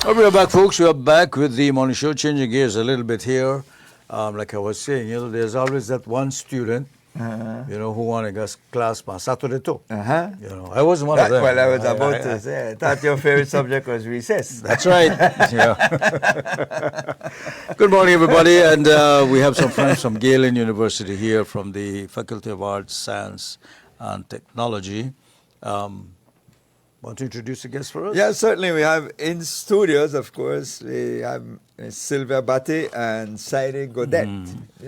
Well, we are back, folks. We are back with the morning show, changing gears a little bit here. Like I was saying, there's always that one student, who wanted us class pass Saturday too. I wasn't one of them. Well, I was about to say, I thought your favorite subject was recess. That's right. Yeah. Good morning, everybody, and we have some friends from Galen University here from the Faculty of Arts, Science, and Technology. Want to introduce the guests for us? Yeah, certainly. We have in studios, of course, we have Sylvia Batty and Saidi Godet.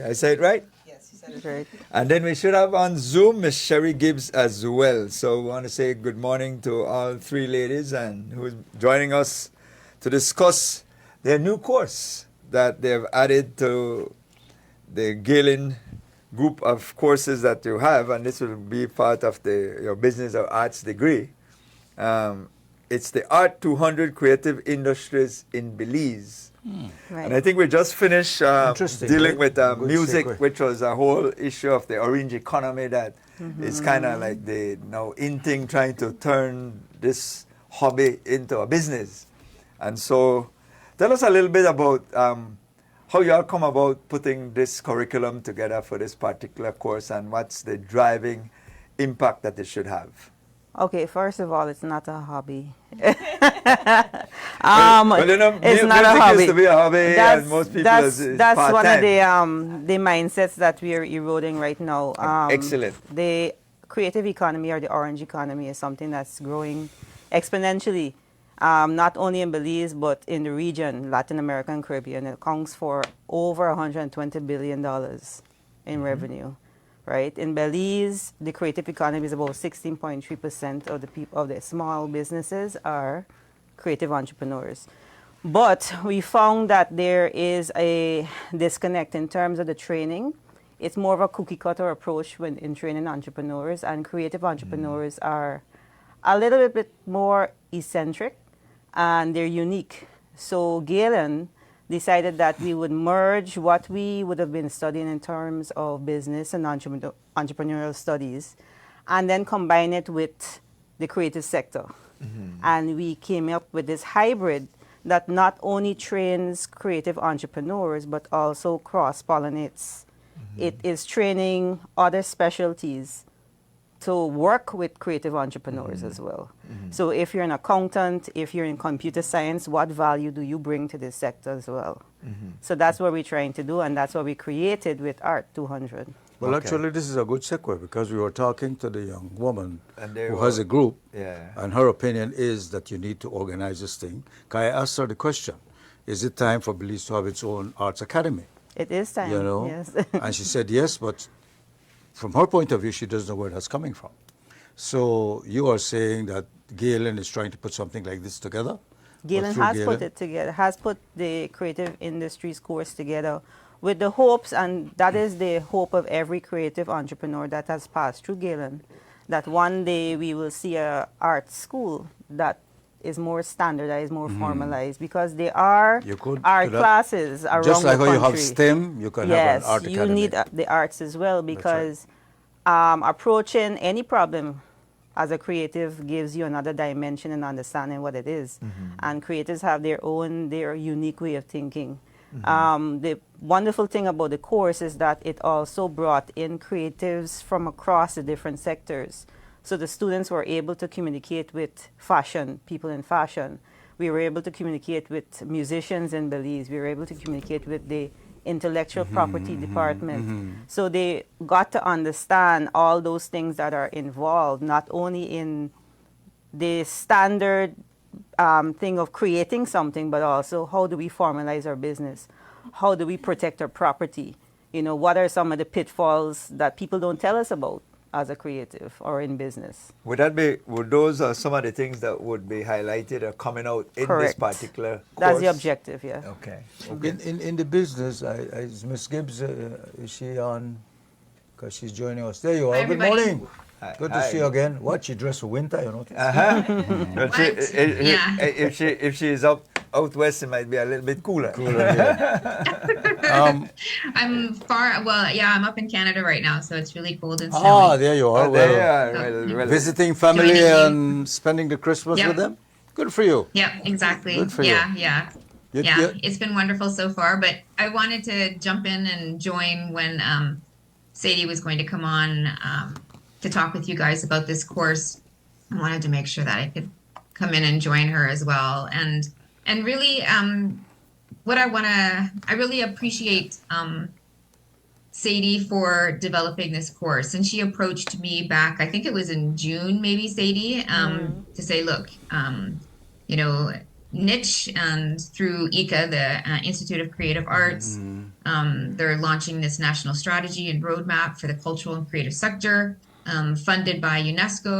I say it right? Yes, you said it right. And then we should have on Zoom Miss Sherry Gibbs as well. So we want to say good morning to all three ladies and who's joining us to discuss their new course that they've added to the Galen group of courses that you have, and this will be part of your business or arts degree. It's the Art 200 Creative Industries in Belize. Right. And I think we just finished dealing with music, segue. which was a whole issue of the orange economy that is kind of like the in thing trying to turn this hobby into a business. And so tell us a little bit about how you all come about putting this curriculum together for this particular course and what's the driving impact that it should have. Okay, first of all, it's not a hobby. Well, it's not a music hobby. used to be a hobby, and most people that's is one of part-time. the mindsets that we are eroding right now. Excellent. The creative economy or the orange economy is something that's growing exponentially, not only in Belize but in the region, Latin America and Caribbean. It accounts for over $120 billion in revenue. Right. In Belize, the creative economy is about 16.3% of the small businesses are creative entrepreneurs. But we found that there is a disconnect in terms of the training. It's more of a cookie cutter approach when in training entrepreneurs, and creative entrepreneurs are a little bit more eccentric and they're unique. So Galen decided that we would merge what we would have been studying in terms of business and entrepreneurial studies and then combine it with the creative sector. And we came up with this hybrid that not only trains creative entrepreneurs but also cross-pollinates. It is training other specialties to work with creative entrepreneurs as well. So if you're an accountant, if you're in computer science, what value do you bring to this sector as well? So that's what we're trying to do, and that's what we created with Art 200. Well, actually, this is a good segue because we were talking to the young woman who were- has a group, Yeah. and her opinion is that you need to organize this thing. I asked her the question, is it time for Belize to have its own arts academy? It is time, yes. And she said yes, but from her point of view, she doesn't know where that's coming from. So you are saying that Galen is trying to put something like this together? Galen through has Galen? put it together, has put the creative industries course together with the hopes, and that is the hope of every creative entrepreneur that has passed through Galen, that one day we will see a art school that is more standardized, more formalized, because there are You could art do that. classes around Just like the how country. you have STEM, you can Yes, have an art you academy. need the arts as well, because approaching any problem as a creative gives you another dimension and understanding what it is. And creatives have their unique way of thinking. The wonderful thing about the course is that it also brought in creatives from across the different sectors. So the students were able to communicate with fashion, people in fashion. We were able to communicate with musicians in Belize. We were able to communicate with the intellectual property department. So they got to understand all those things that are involved, not only in the standard thing of creating something, but also how do we formalize our business? How do we protect our property? What are some of the pitfalls that people don't tell us about as a creative or in business? Would those are some of the things that would be highlighted or coming out in Correct. this particular course? That's the objective, yeah. Okay. In the business, is Ms. Gibbs, is she on? Because she's joining us. There you are. Hi, Good everybody. morning. Good to see you again. What, she dressed for winter, you know? But Yeah. if she is out west, it might be a little bit cooler. I'm up in Canada right now, so it's really cold and snowy. There you are. There you Well, are. Well, visiting family Joining me. and spending the Christmas Yep. with them? Good for you. Yep, exactly. Good for yeah, you. yeah. You- Yeah, you- it's been wonderful so far, but I wanted to jump in and join when Sadie was going to come on to talk with you guys about this course. I wanted to make sure that I could come in and join her as well. And really I really appreciate Sadie for developing this course. And she approached me back, I think it was in June, maybe, Sadie, to say, look, you know, niche and through ICA, the Institute of Creative Arts, they're launching this national strategy and roadmap for the cultural and creative sector, funded by UNESCO.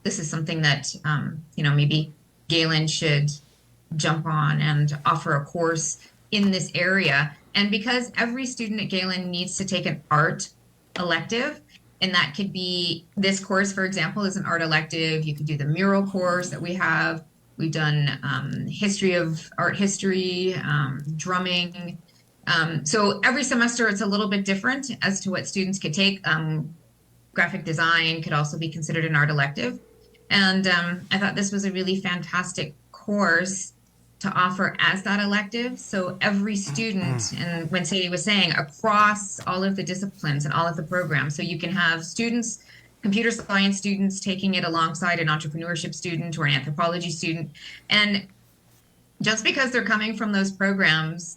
This is something that, you know, maybe Galen should jump on and offer a course in this area. And because every student at Galen needs to take an art elective, and that could be this course, for example, is an art elective. You could do the mural course that we have. We've done art history, drumming. So every semester it's a little bit different as to what students could take. Graphic design could also be considered an art elective. And I thought this was a really fantastic course to offer as that elective. So every student, and when Sadie was saying, across all of the disciplines and all of the programs, so you can have students, computer science students taking it alongside an entrepreneurship student or an anthropology student. And just because they're coming from those programs,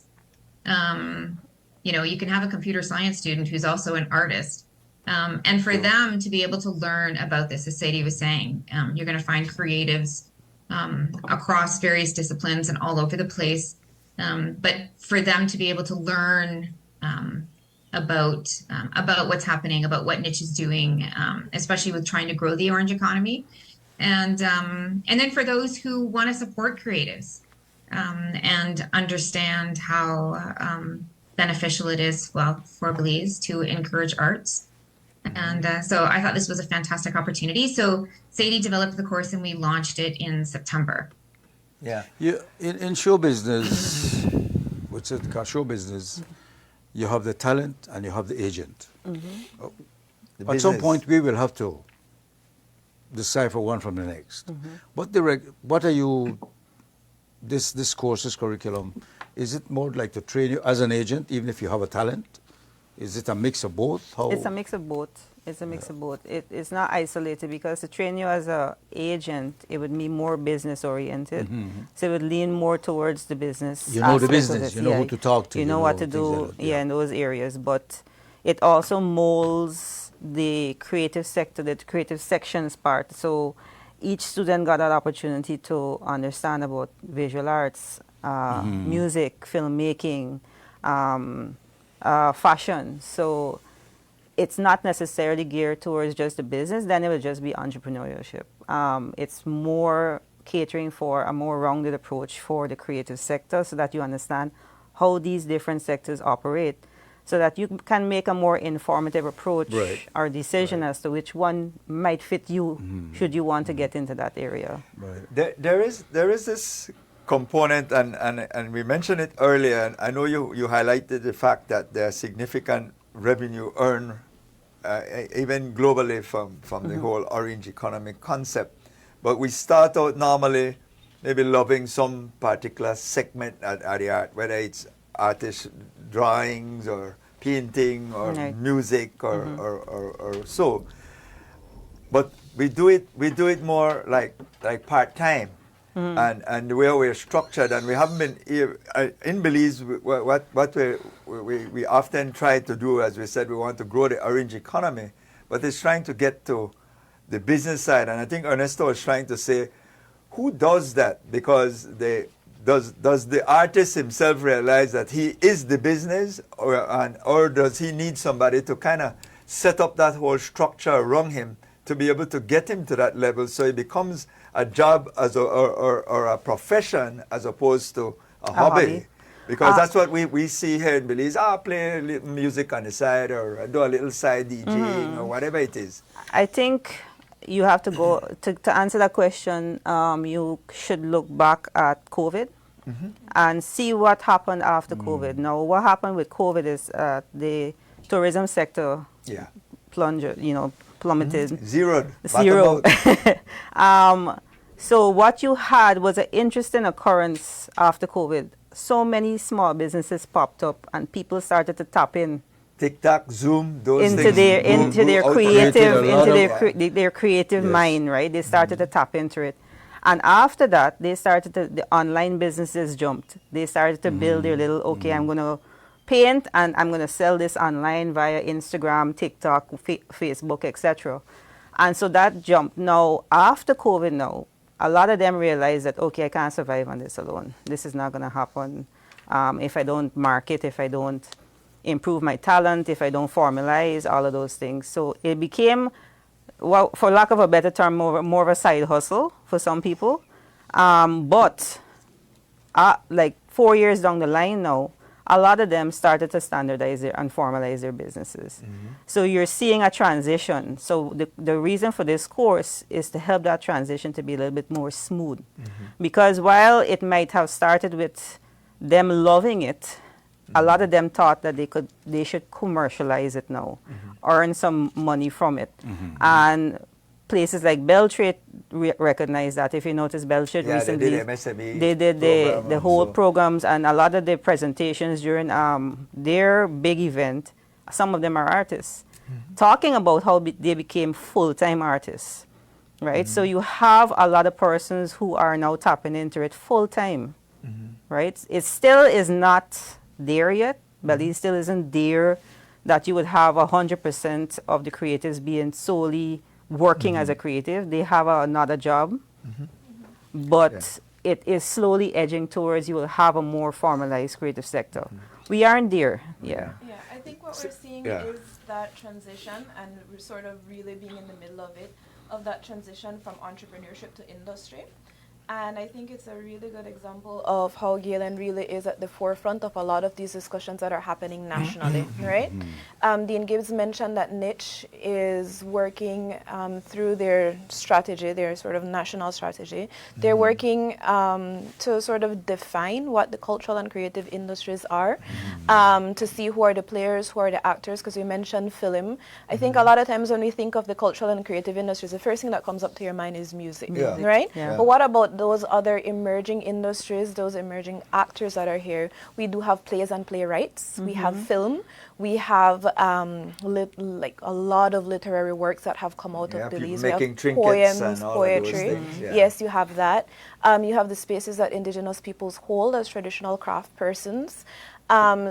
you know, you can have a computer science student who's also an artist. And for them to be able to learn about this, as Sadie was saying, you're going to find creatives across various disciplines and all over the place. But for them to be able to learn about what's happening, about what niche is doing, especially with trying to grow the orange economy, and then for those who want to support creatives and understand how beneficial it is, well, for Belize to encourage arts. And so I thought this was a fantastic opportunity. So Sadie developed the course and we launched it in September. Yeah. In show business, what's it called? Show business, you have the talent and you have the agent. The At some business. point, we will have to decipher one from the next. What are you? This course, this curriculum, is it more like to train you as an agent, even if you have a talent? Is it a mix of both? How? It's a mix of both. It's a mix of both. It's not isolated because to train you as an agent, it would be more business oriented. So it would lean more towards the business. You know the aspect of business. it. You know who to talk to. You know what to things do. like that. In those areas. But it also molds the creative sector, the creative sections part. So each student got an opportunity to understand about visual arts, music, filmmaking, fashion. So it's not necessarily geared towards just the business, then it would just be entrepreneurship. It's more catering for a more rounded approach for the creative sector so that you understand how these different sectors operate so that you can make a more informative approach or decision as to which one might fit you should you want to get into that area. There is this component, and we mentioned it earlier, and I know you highlighted the fact that there are significant revenue earned even globally from the whole orange economic concept. But we start out normally maybe loving some particular segment at the art, whether it's artist drawings or painting or music or so. But we do it more like part-time. And the way we're structured, and we haven't been in Belize. What we often try to do, as we said, we want to grow the orange economy, but it's trying to get to the business side. And I think Ernesto was trying to say, who does that? Because does the artist himself realize that he is the business, or does he need somebody to kind of set up that whole structure around him to be able to get him to that level, so it becomes a job or a profession as opposed to a hobby. Because that's what we see here in Belize. Play a little music on the side or do a little side DJing or whatever it is. I think you have to go, to answer that question, you should look back at COVID and see what happened after COVID. Now, what happened with COVID is the tourism sector plummeted. Zero. So what you had was an interesting occurrence after COVID. So many small businesses popped up and people started to tap in TikTok, Zoom, those into things. their grew out of it. creative Created a lot their creative Yes. mind, right? They started to tap into it. And after that, the online businesses jumped. They started to build their little, okay, I'm going to paint and I'm going to sell this online via Instagram, TikTok, Facebook, etc. And so that jumped. Now, after COVID now, a lot of them realized that, okay, I can't survive on this alone. This is not going to happen if I don't market, if I don't improve my talent, if I don't formalize, all of those things. So it became, well, for lack of a better term, more of a side hustle for some people. But like 4 years down the line now, a lot of them started to standardize and formalize their businesses. So you're seeing a transition. So the reason for this course is to help that transition to be a little bit more smooth. Because while it might have started with them loving it, a lot of them thought that they should commercialize it now, earn some money from it. And places like Beltrade recognize that. If you notice, Beltrade recently, they did MSME they did the whole programs, and a lot of the presentations during their big event, some of them are artists, talking about how they became full-time artists, right? So you have a lot of persons who are now tapping into it full-time, right? It still is not there yet. Belize still isn't there that you would have 100% of the creatives being solely working as a creative. They have another job, but it is slowly edging towards you will have a more formalized creative sector. We aren't there. Yeah, I think what we're seeing is that transition, and we're sort of really being in the middle of it, of that transition from entrepreneurship to industry. And I think it's a really good example of how Galen really is at the forefront of a lot of these discussions that are happening nationally, right? Dean Gibbs mentioned that Niche is working through their strategy, their sort of national strategy. They're working to sort of define what the cultural and creative industries are, to see who are the players, who are the actors, because we mentioned film. I think a lot of times when we think of the cultural and creative industries, the first thing that comes up to your mind is music, right? Yeah. But what about those other emerging industries, those emerging actors that are here? We do have plays and playwrights. We have film. We have like a lot of literary works that have come out of Belize. We making have trinkets poems, and all poetry. of those things. Yeah. Yes, you have that. You have the spaces that Indigenous peoples hold as traditional craft persons.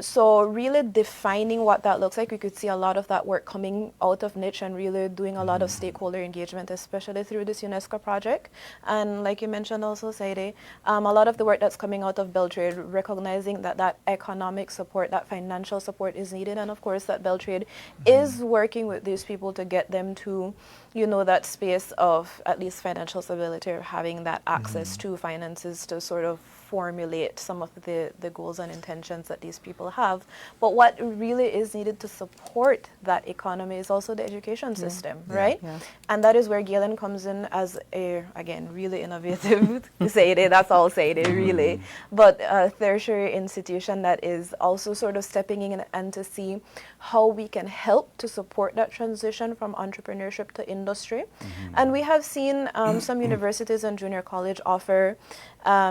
So really defining what that looks like, we could see a lot of that work coming out of Niche and really doing a lot of stakeholder engagement, especially through this UNESCO project. And like you mentioned also, Saide, a lot of the work that's coming out of Beltrade, recognizing that that economic support, that financial support is needed. And of course that Beltrade is working with these people to get them to, you know, that space of at least financial stability, or having that access to finances to sort of formulate some of the goals and intentions that these people have. But what really is needed to support that economy is also the education system, right? Yeah. And that is where Galen comes in as a, again, really innovative, Saide, that's all Saide, really, but a tertiary institution that is also sort of stepping in and to see how we can help to support that transition from entrepreneurship to industry. And we have seen some universities and junior college offer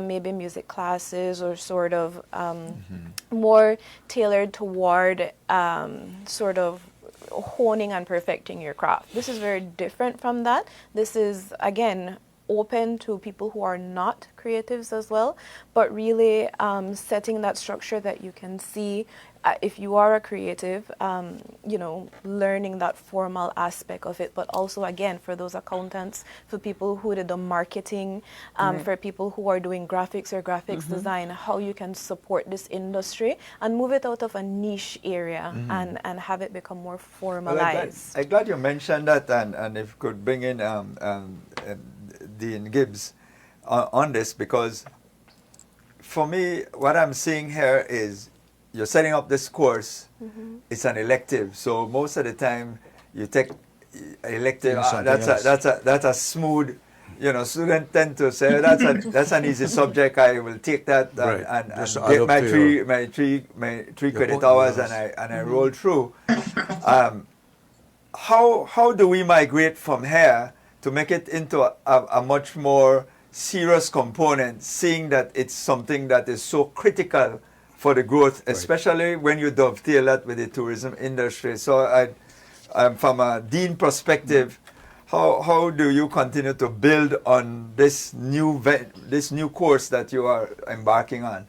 maybe music classes, or sort of more tailored toward sort of honing and perfecting your craft. This is very different from that. This is, again, open to people who are not creatives as well, but really setting that structure that you can see if you are a creative, you know, learning that formal aspect of it, but also, again, for those accountants, for people who did the marketing, for people who are doing graphics or graphics design, how you can support this industry and move it out of a niche area and have it become more formalized. Well, I'm glad you mentioned that, and if you could bring in Dean Gibbs on this, because for me, what I'm seeing here is you're setting up this course. It's an elective, so most of the time you take elective. That's a smooth. You know, students tend to say, that's an easy subject. I will take that and get my three credit hours, and I roll through. How do we migrate from here to make it into a much more serious component, seeing that it's something that is so critical for the growth, especially when you dovetail that with the tourism industry. So from a dean perspective, how do you continue to build on this new course that you are embarking on?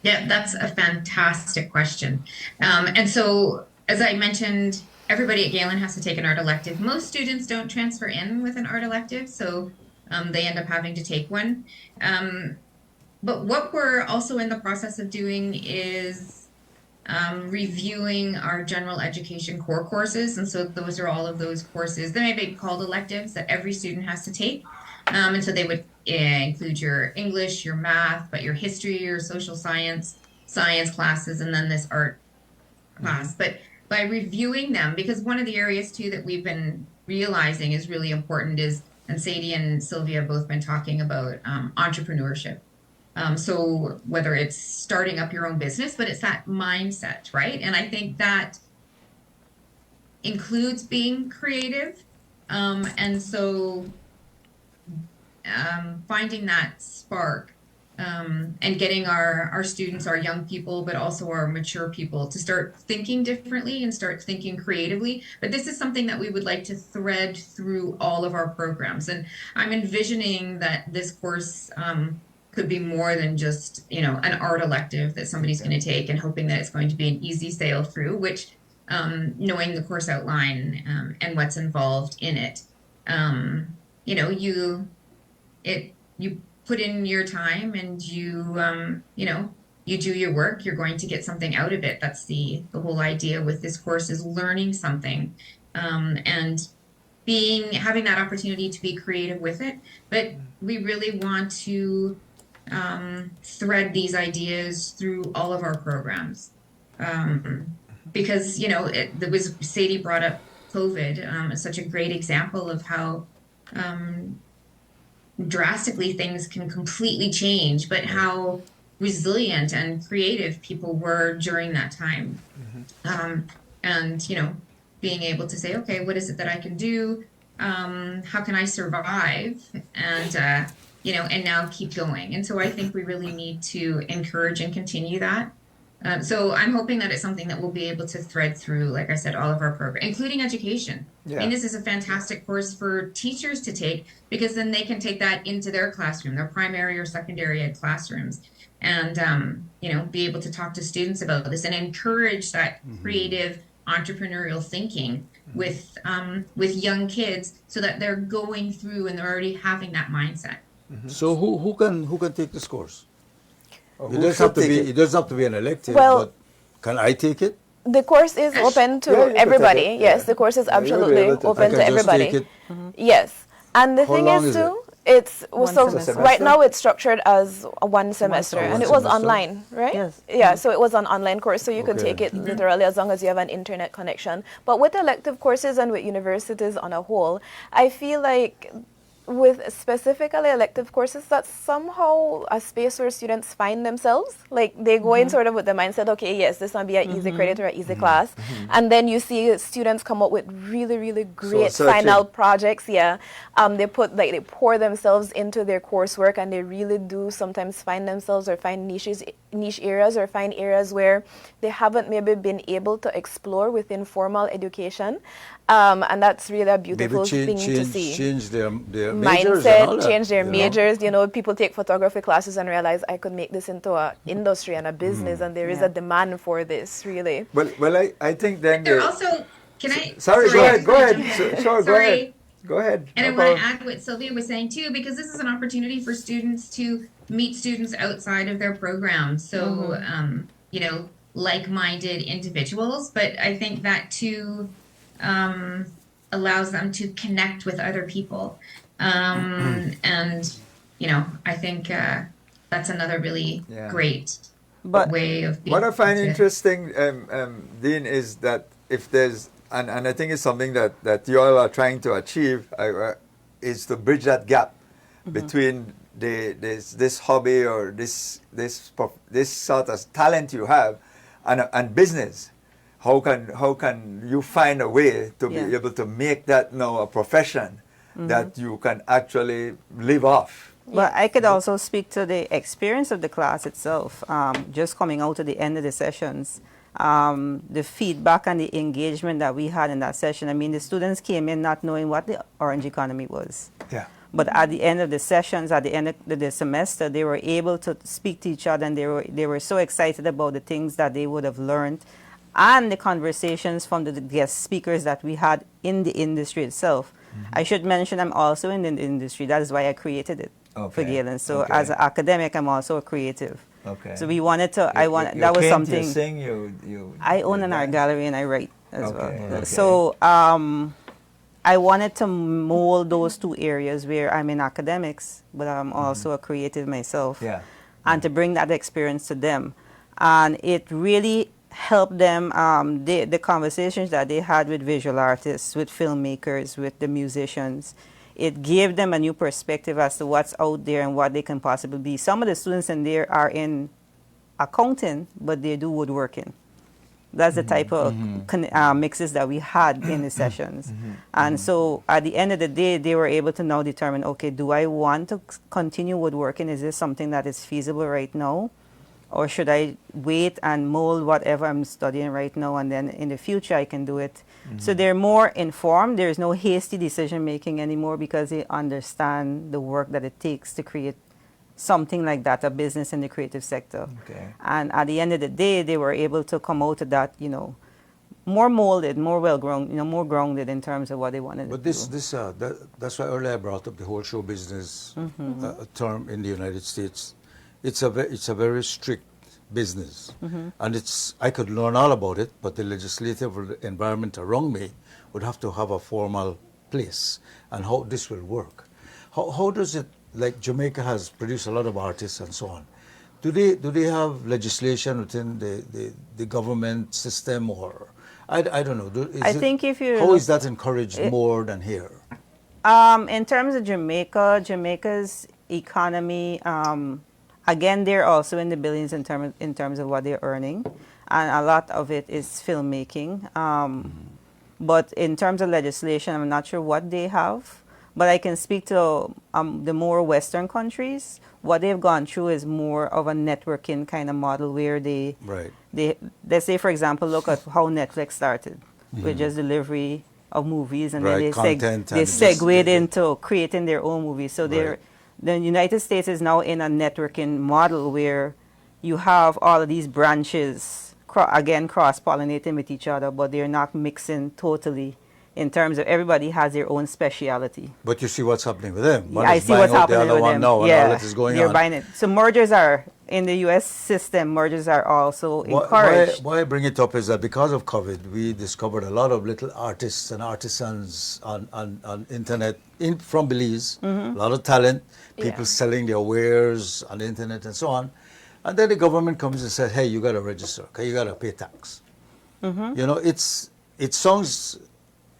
Yeah, that's a fantastic question. And so, as I mentioned, everybody at Galen has to take an art elective. Most students don't transfer in with an art elective, so they end up having to take one. But what we're also in the process of doing is reviewing our general education core courses. And so those are all of those courses. They may be called electives that every student has to take. And so they would include your English, your math, but your history, your social science classes, and then this art class. But by reviewing them, because one of the areas too that we've been realizing is really important is, and Sadie and Sylvia have both been talking about entrepreneurship. So whether it's starting up your own business, but it's that mindset, right? And I think that includes being creative. And so finding that spark and getting our students, our young people, but also our mature people to start thinking differently and start thinking creatively. But this is something that we would like to thread through all of our programs. And I'm envisioning that this course could be more than just, an art elective that somebody's going to take and hoping that it's going to be an easy sail through, which knowing the course outline and what's involved in it, you put in your time and you do your work, you're going to get something out of it. That's the whole idea with this course, is learning something and having that opportunity to be creative with it. But we really want to thread these ideas through all of our programs. Because, Sadie brought up COVID, it's such a great example of how drastically things can completely change, but how resilient and creative people were during that time. And, being able to say, okay, what is it that I can do? How can I survive? And, and now keep going. And so I think we really need to encourage and continue that. So I'm hoping that it's something that we'll be able to thread through, like I said, all of our programs, including education. Yeah. I mean, this is a fantastic course for teachers to take, because then they can take that into their classroom, their primary or secondary ed classrooms, and, be able to talk to students about this and encourage that creative entrepreneurial thinking with young kids, so that they're going through and they're already having that mindset. So who can take this course? Or It who doesn't should have to take be. it? It doesn't have to be an elective. Well- but can I take it? The course is open to Yeah, you could take everybody. it, Yes, yeah. the course is Yeah, you'll be absolutely able to open I to can just everybody. take it. Yes, and the How thing long is is too, it's One so semester. right now it's structured as a one semester, semester. and it One was semester. online, right? Yes. Yeah, so it was an online course, so you could Okay. take it literally as long as you have an internet connection. But with elective courses and with universities on a whole, I feel like with specifically elective courses, that's somehow a space where students find themselves. Like they go in sort of with the mindset, okay, yes, this might be an easy credit or an easy class. And then you see students come up with really, really great searching. final projects. Yeah. They pour themselves into their coursework, and they really do sometimes find themselves or find niche areas or find areas where they haven't maybe been able to explore within formal education. And that's really a beautiful thing to see. Change their majors and all Mindset, that, change their you know? majors. People take photography classes and realize I could make this into an industry and a business, and there is a demand for this, really. Well, I think then They're the- also, can I? Sorry, go I ahead, just go wanna ahead. jump in. Sure, go Sorry. ahead. Go ahead. And I No want to problem. add what Sylvia was saying too, because this is an opportunity for students to meet students outside of their program. So, like-minded individuals. But I think that too allows them to connect with other people. And, I think that's another really Yeah. great But way of being What I find able to- interesting, Dean, is that if there's, and I think it's something that you all are trying to achieve, is to bridge that gap between this hobby or this sort of talent you have and business. How can you find a way to be Yeah. able to make that now a profession that you can actually live off. But I could also speak to the experience of the class itself. Just coming out at the end of the sessions, the feedback and the engagement that we had in that session. I mean, the students came in not knowing what the orange economy was. Yeah. But at the end of the sessions, at the end of the semester, they were able to speak to each other, and they were so excited about the things that they would have learned, and the conversations from the guest speakers that we had in the industry itself. I should mention I'm also in the industry. That is why I created it for Galen. So as an academic, I'm also a creative. Okay. So we wanted to. You That was paint, something. You sing. You. I own an art dance. gallery and I write as Okay, well. okay. So I wanted to mold those two areas where I'm in academics, but I'm also a creative myself. Yeah. And to bring that experience to them. And it really helped them, the conversations that they had with visual artists, with filmmakers, with the musicians. It gave them a new perspective as to what's out there and what they can possibly be. Some of the students in there are in accounting, but they do woodworking. That's the type of mixes that we had in the sessions. And so at the end of the day, they were able to now determine, okay, do I want to continue woodworking? Is this something that is feasible right now? Or should I wait and mold whatever I'm studying right now, and then in the future I can do it? So they're more informed. There's no hasty decision making anymore because they understand the work that it takes to create something like that, a business in the creative sector. Okay. And at the end of the day, they were able to come out of that, more molded, more well-grounded, more grounded in terms of what they wanted But to do. that's why earlier I brought up the whole show business term in the United States. It's a very strict business, and I could learn all about it, but the legislative environment around me would have to have a formal place and how this will work. How does it, like Jamaica has produced a lot of artists and so on. Do they have legislation within the government system, or I don't know. I think if you how is that encouraged more than here? In terms of Jamaica's economy, again, they're also in the billions in terms of what they're earning, and a lot of it is filmmaking. But in terms of legislation, I'm not sure what they have. But I can speak to the more Western countries. What they've gone through is more of a networking kind of model where let's say, for example, look at how Netflix started with just delivery of movies, and then they segued into creating their own movies. So the United States is now in a networking model where you have all of these branches, again, cross-pollinating with each other, but they're not mixing totally. In terms of everybody has their own speciality. But you see what's happening with them. One I is see buying what's out happening the other with one them. now, and all that is going they're on. buying it. So mergers are, in the U.S. system, mergers are also encouraged. Why I bring it up is that because of COVID, we discovered a lot of little artists and artisans on internet from Belize, a lot of talent, people selling their wares on the internet and so on. And then the government comes and says, hey, you got to register, okay, you got to pay tax. It sounds,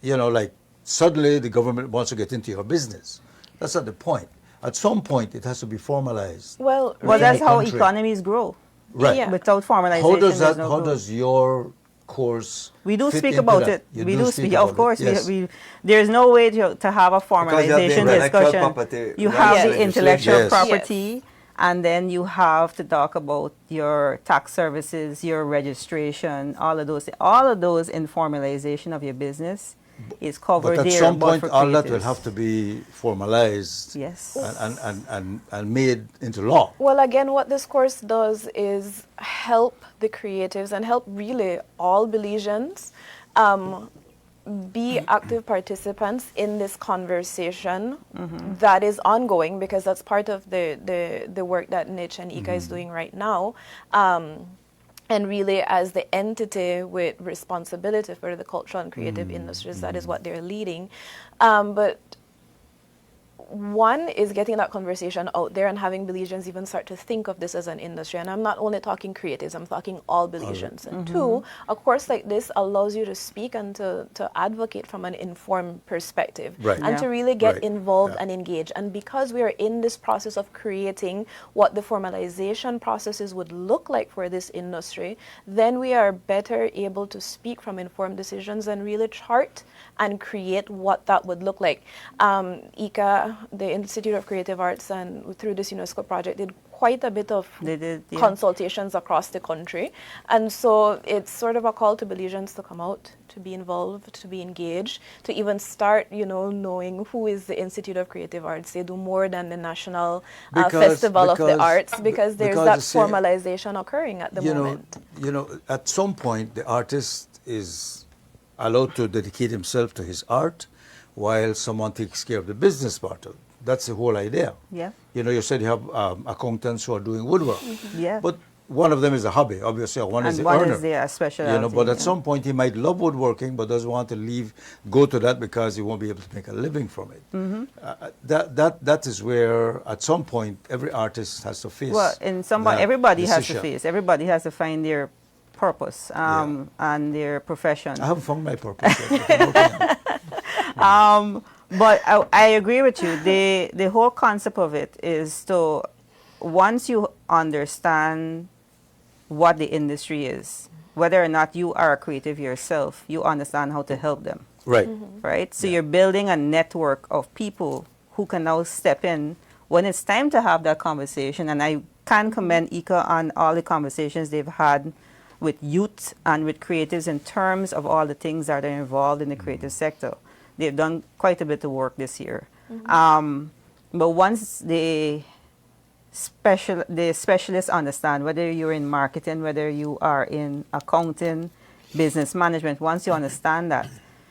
like suddenly the government wants to get into your business. That's not the point. At some point, it has to be formalized. Well, that's how country. economies grow. Right. Yeah. Without formalization, How does there's that? no How growth. does your course? We do fit speak into about that? it. You We do do speak speak. about Of course, it, yes. there's no way to have a Because you have the formalization intellectual discussion. property You have rights the intellectual Yes. property, and then you have to talk about your tax services, your registration, all of those. All of those in formalization of your business is covered But at there. some but point, for all that will creatives. have to be formalized. Yes. And made into law. Well, again, what this course does is help the creatives and help really all Belizeans be active participants in this conversation that is ongoing, because that's part of the work that Niche and Ika is doing right now. And really, as the entity with responsibility for the cultural and creative industries, that is what they're leading. But one is getting that conversation out there and having Belizeans even start to think of this as an industry. And I'm not only talking creatives, I'm talking all Belizeans. And two, a course like this allows you to speak and to advocate from an informed perspective. Right. And Yeah. to really get Right. involved Yeah. and engage. And because we are in this process of creating what the formalization processes would look like for this industry, then we are better able to speak from informed decisions and really chart and create what that would look like. ICA, the Institute of Creative Arts, and through this UNESCO project, did quite a bit of They did, yeah. consultations across the country. And so it's sort of a call to Belizeans to come out, to be involved, to be engaged, to even start, knowing who is the Institute of Creative Arts. They do more than the National Festival of the Arts, because there's because that you see, formalization occurring at the moment. At some point, the artist is allowed to dedicate himself to his art while someone takes care of the business part of it. That's the whole idea. Yeah. You said you have accountants who are doing woodwork. Yeah. But one of them is a hobby, obviously, one is And the one earner. is their specialty, But at yeah. some point he might love woodworking, but doesn't want to go to that because he won't be able to make a living from it. That is where, at some point, every artist has to face. Well, in some that everybody has to decision. face. Everybody has to find their purpose and their profession. I haven't found my purpose yet. But I agree with you. The whole concept of it is to, once you understand what the industry is, whether or not you are a creative yourself, you understand how to help them, Right. right? So you're building a network of people who can now step in when it's time to have that conversation. And I can commend ICA on all the conversations they've had with youth and with creatives in terms of all the things that are involved in the creative sector. They've done quite a bit of work this year. But once the specialists understand, whether you're in marketing, whether you are in accounting, business management, once you understand that,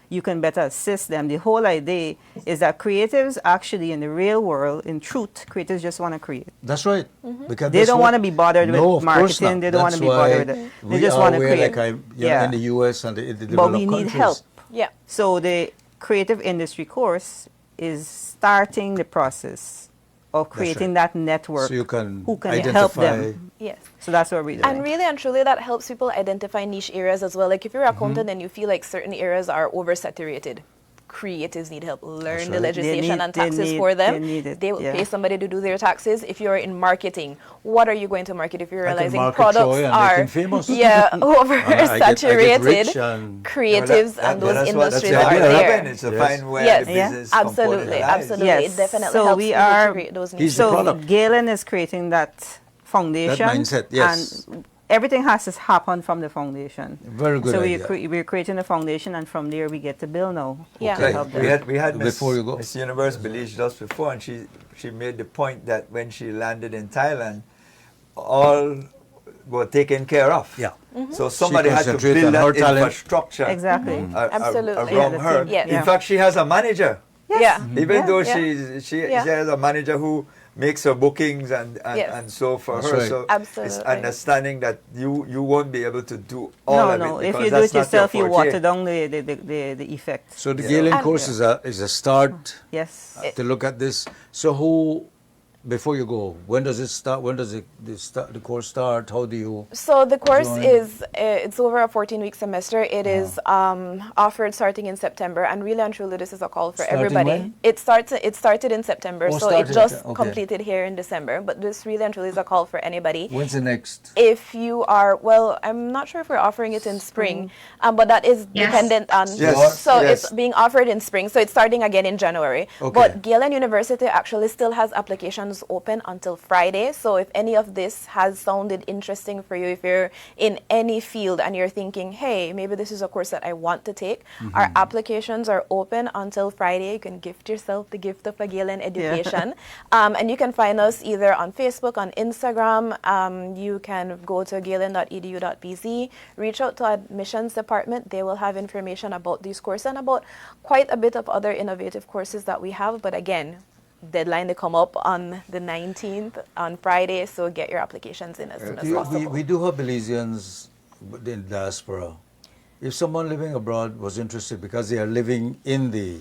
you can better assist them. The whole idea is that creatives actually, in the real world, in truth, creatives just want to create. That's right. Because They that's don't what- want to be bothered No, with of course marketing. not. They don't want to That's be bothered why with it. They we just are want to where, create. like in the U.S. and the But developed we need countries. help. Yeah. So the creative industry course is starting the process of creating that network So you can who can identify. help them. Yes. So that's what we're doing. And really and truly, that helps people identify niche areas as well. Like if you're an accountant and you feel like certain areas are oversaturated, creatives need help. Learn the right. legislation and They taxes need- for them. they need it, They will yeah. pay somebody to do their taxes. If you're in marketing, what are you going to market? If you're I can realizing market products Troy and make are him famous. yeah I get oversaturated, rich and- creatives and those that's industries what, are that's the idea. there. It's to Yes. find where Yes, the Yeah. business Absolutely, component lies. absolutely. Yes. It definitely So helps we people are- to create those He's niches. the So product. Galen is creating that foundation. mindset, yes. And everything has to happen from the foundation. Very good So idea. we're creating a foundation, and from there we get to build now. Yeah. To Right. help them. We had Miss, Before you go. Miss Universe Belize just before, and she made the point that when she landed in Thailand, all were taken care of. Yeah. So somebody had to concentrated build on her that talent. infrastructure Exactly. Absolutely. around Yeah, her. the team. In Yeah. fact, she has a manager. Yeah. Even though Yeah. she Yeah. has a manager who makes her bookings and Yes. so for That's her. right. So it's Absolutely. understanding that you won't be able to do all No, of no. it If because you do that's it not yourself, your you forte. water down the effect. So the Yeah. Galen And- course is a start Yes. to look at this. So who, before you go, when does it start? When does the course start? How do you? So the course Join. is it's over a 14-week semester. It is offered starting in September, and really and truly, this is a call for Starting everybody. when? It started in September, Oh, so it started in just okay. completed here in December. But this really and truly is a call for anybody. When's the next? If you are I'm not sure if we're offering it in spring, but that is Yes. dependent on. Yes. So Yes. it's being offered in spring. So it's starting again in January. Okay. But Galen University actually still has applications open until Friday. So if any of this has sounded interesting for you, if you're in any field and you're thinking, hey, maybe this is a course that I want to take, our applications are open until Friday. You can gift yourself the gift of a Galen education. And you can find us either on Facebook, on Instagram. You can go to galen.edu.bz, reach out to admissions department. They will have information about these courses and about quite a bit of other innovative courses that we have. But again, deadline to come up on the 19th on Friday, so get your applications in as soon as possible. We do have Belizeans in diaspora. if someone living abroad was interested because they are living in the,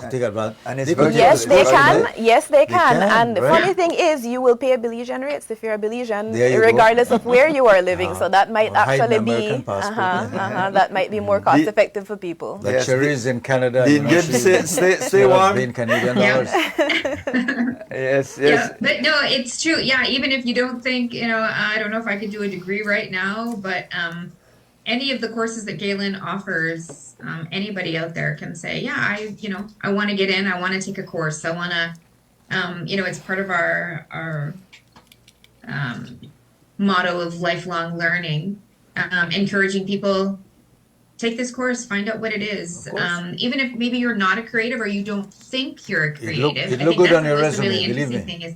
take advantage. And it's they could virtual. get Yes, a they course can. today. Yes, they can. can, And the right? funny thing is, you will pay Belizean rates if you're a Belizean, There you go. regardless of where you are living. So that might Or hide an actually be, American passport. that might be more cost effective for people. Like Yes, Sherry's in Canada. The you know, Indian stay instead of warm. being Canadian Yeah. dollars. Yes, Yeah, yes. but no, it's true. Yeah, even if you don't think, I don't know if I could do a degree right now, but any of the courses that Galen offers, anybody out there can say, yeah, I want to get in. I want to take a course. I want to, it's part of our motto of lifelong learning, encouraging people take this course, find out what it is. Even if maybe you're not a creative or you don't think you're a creative. It I look think good that's on your always the resume, really believe interesting me. thing is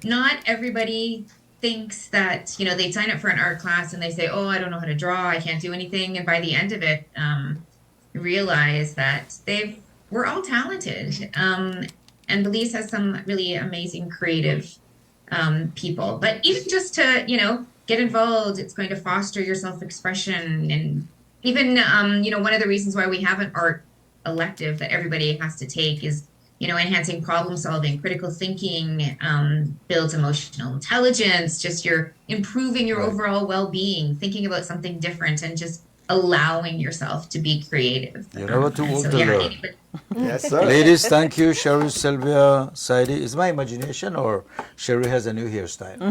not everybody thinks that, they sign up for an art class and they say, oh, I don't know how to draw, I can't do anything. And by the end of it, realize that we're all talented. And Belize has some really amazing creative people. But even just to, get involved, it's going to foster your self-expression. And even, one of the reasons why we have an art elective that everybody has to take is, enhancing problem solving, critical thinking, builds emotional intelligence, just you're improving your Right. overall well-being, thinking about something different and just allowing yourself to be creative. You're never too And old so, to yeah, learn. anybody- Yes, sir. Ladies, thank you. Sherry, Sylvia, Saidi. Is my imagination or Sherry has a new hairstyle?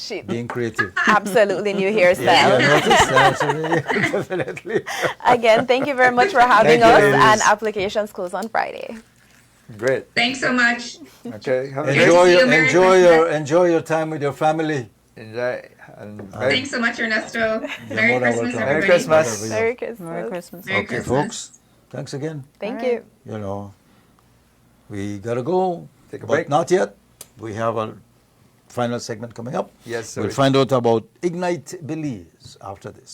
Shit. Being creative. Absolutely new Yeah, hairstyle. notice that. Definitely. Again, thank you very much for having Thank you, us. ladies. And applications close on Friday. Great. Thanks so much. Okay. Have a Enjoy. great See you. Merry Enjoy your time with your family. enjoy. And Thanks so much, Ernesto. Merry more than Christmas, welcome. everybody. Merry Christmas. Yeah. Merry Christmas. Merry Christmas. Merry Okay, Christmas. folks. Thanks again. Thank All you. right. We gotta go. Take a but break. not yet. We have a final segment coming up. Yes, sir. We'll find out about Ignite Belize after this.